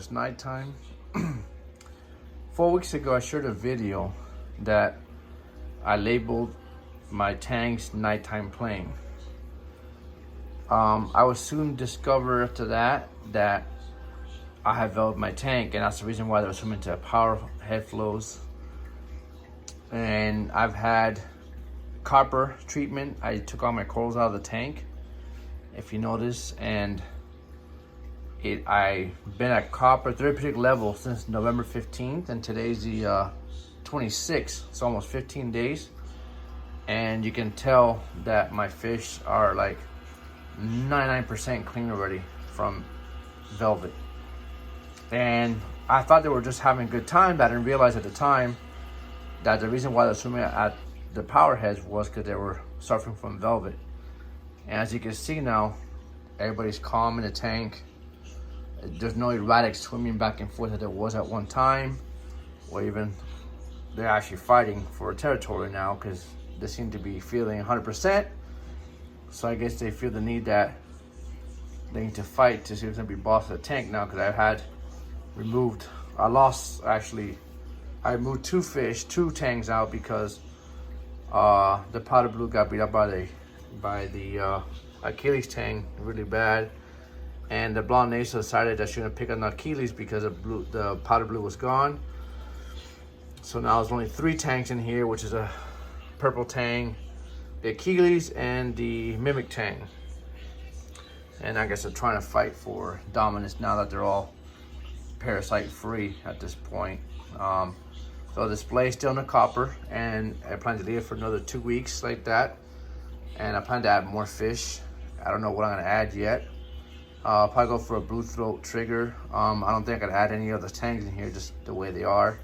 It's nighttime. 4 weeks ago, I shared a video that I labeled my Tangs nighttime playing. I would soon discover after that I have velvet my tank, and that's the reason why they were swimming to power head flows. And I've had copper treatment. I took all my corals out of the tank, if you notice, and I've been at copper therapeutic level since November 15th, and today's the 26th. It's almost 15 days, and you can tell that my fish are like 99% clean already from velvet. And I thought they were just having a good time, but I didn't realize at the time that the reason why they're swimming at the power heads was because they were suffering from velvet. And as you can see now, everybody's calm in the tank. There's no erratic swimming back and forth that there was at one time, or even they're actually fighting for territory now because they seem to be feeling 100%. So I guess they feel the need that they need to fight to see who's gonna be boss of the tank now, because I moved two tangs out because the powder blue got beat up by the Achilles tang really bad, and the blonde Nasa decided I shouldn't pick on the Achilles because the powder blue was gone. So now there's only 3 tangs in here, which is a purple tang, the Achilles, and the mimic tang. And I guess they're trying to fight for dominance now that they're all parasite free at this point. So the display is still in the copper, and I plan to leave it for another 2 weeks like that. And I plan to add more fish. I don't know what I'm gonna add yet. I'll probably go for a blue throat trigger. I don't think I could add any other tangs in here, just the way they are.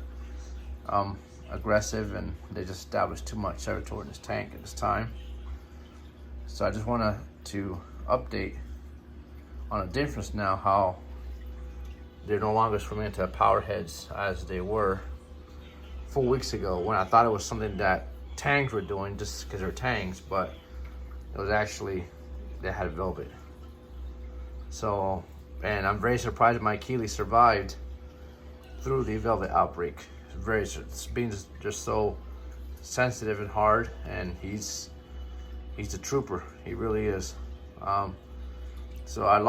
Aggressive, and they just established too much territory in this tank at this time. So I just wanted to update on a difference now, how they're no longer swimming into power heads as they were 4 weeks ago, when I thought it was something that tangs were doing just because they're tangs, but it was actually they had velvet. So, and I'm very surprised my Achilles survived through the velvet outbreak. It's being just so sensitive and hard, and he's a trooper. He really is. So I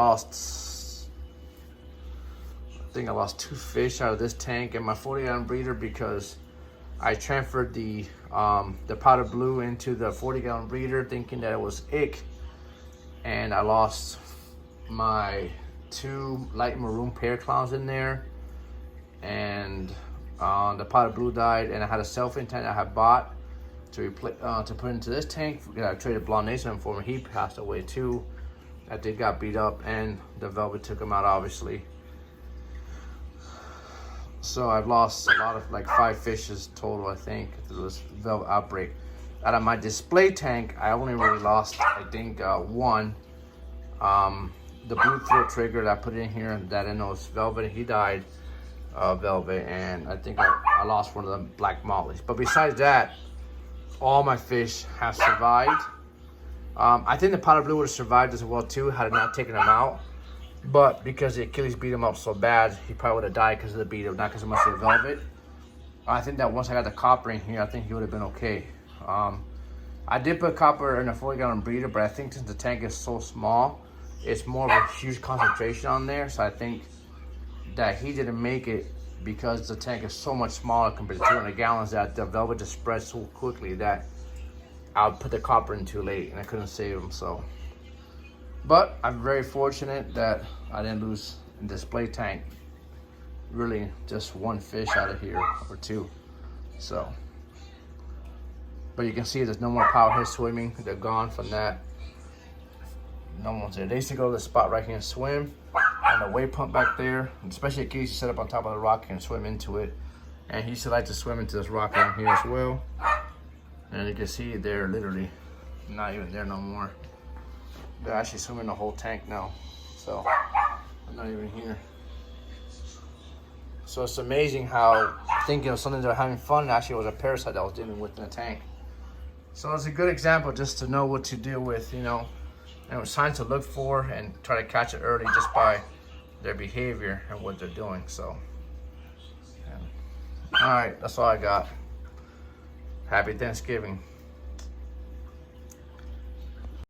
think I lost 2 fish out of this tank and my 40-gallon breeder, because I transferred the powder blue into the 40-gallon breeder thinking that it was ick, and I lost my 2 light maroon pear clowns in there, and the powder blue died, and I had a selfie tank I had bought to put into this tank. I traded blonde Nasa for him. He passed away too. That they got beat up, and the velvet took him out, obviously. So I've lost a lot of, like 5 fishes total, I think, through this velvet outbreak. Out of my display tank, I only really lost, I think, 1. The blue throat trigger that I put in here, that I know is velvet, he died of velvet, and I think I lost one of the black mollies. But besides that, all my fish have survived. I think the powder blue would have survived as well too had I not taken him out, but because the Achilles beat him up so bad, he probably would have died because of the beat up, not because of much of the velvet. I think that once I got the copper in here, I think he would have been okay. I did put copper in a 40-gallon breeder, but I think since the tank is so small, it's more of a huge concentration on there. So I think that he didn't make it because the tank is so much smaller compared to 200 gallons that the velvet just spreads so quickly that I put the copper in too late and I couldn't save him. So, but I'm very fortunate that I didn't lose in display tank. Really, just 1 fish out of here, or 2. So, but you can see there's no more power head swimming. They're gone from that. No one's there. They used to go to the spot right here and swim, and the wave pump back there, especially a case you set up on top of the rock and swim into it. And he used to like to swim into this rock down here as well. And you can see they're literally not even there no more. They're actually swimming the whole tank now. So I'm not even here. So it's amazing how thinking of something they're having fun actually was a parasite that I was dealing with in the tank. So it's a good example just to know what to deal with, you know, and signs to look for and try to catch it early just by their behavior and what they're doing. So, yeah. All right, that's all I got. Happy Thanksgiving.